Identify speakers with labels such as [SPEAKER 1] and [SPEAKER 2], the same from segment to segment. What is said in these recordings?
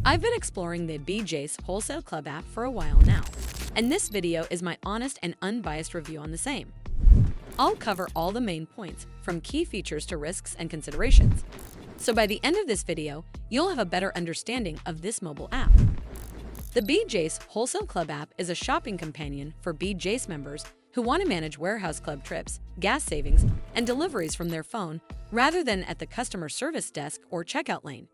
[SPEAKER 1] I've been exploring the Bytes Wholesale Club app for a while now, and this video is my honest and unbiased review on the same. I'll cover all the main points, from key features to risks and considerations. So by the end of this video, you'll have a better understanding of this mobile app. The Bytes Wholesale Club app is a shopping companion for Bytes members who want to manage warehouse club trips, gas savings, and deliveries from their phone rather than at the customer service desk or checkout lane.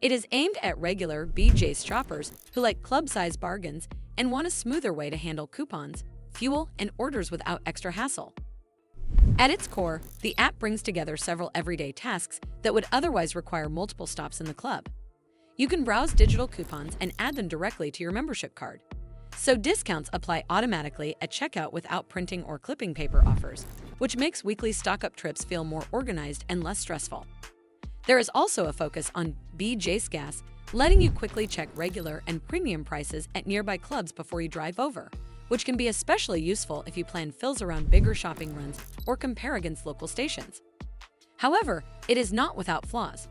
[SPEAKER 1] It is aimed at regular Bytes shoppers who like club-sized bargains and want a smoother way to handle coupons, fuel, and orders without extra hassle. At its core, the app brings together several everyday tasks that would otherwise require multiple stops in the club. You can browse digital coupons and add them directly to your membership card. So discounts apply automatically at checkout without printing or clipping paper offers, which makes weekly stock-up trips feel more organized and less stressful. There is also a focus on Bytes Gas, letting you quickly check regular and premium prices at nearby clubs before you drive over, which can be especially useful if you plan fills around bigger shopping runs or compare against local stations. However, it is not without flaws.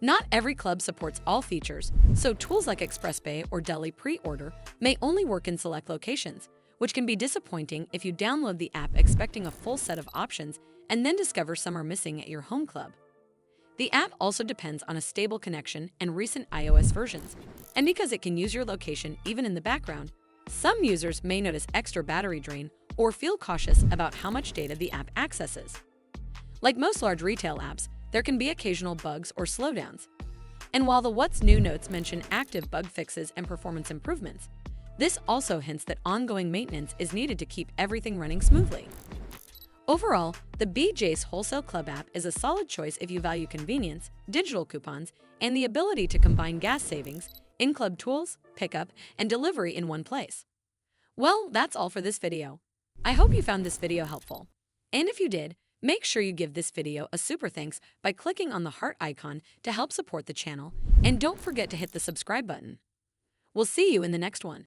[SPEAKER 1] Not every club supports all features, so tools like Express Pay or Deli Pre-Order may only work in select locations, which can be disappointing if you download the app expecting a full set of options and then discover some are missing at your home club. The app also depends on a stable connection and recent iOS versions, and because it can use your location even in the background, some users may notice extra battery drain or feel cautious about how much data the app accesses. Like most large retail apps, there can be occasional bugs or slowdowns. And while the What's New notes mention active bug fixes and performance improvements, this also hints that ongoing maintenance is needed to keep everything running smoothly. Overall, the Bytes Wholesale Club app is a solid choice if you value convenience, digital coupons, and the ability to combine gas savings, in-club tools, pickup, and delivery in one place. Well, that's all for this video. I hope you found this video helpful. And if you did, make sure you give this video a super thanks by clicking on the heart icon to help support the channel, and don't forget to hit the subscribe button. We'll see you in the next one.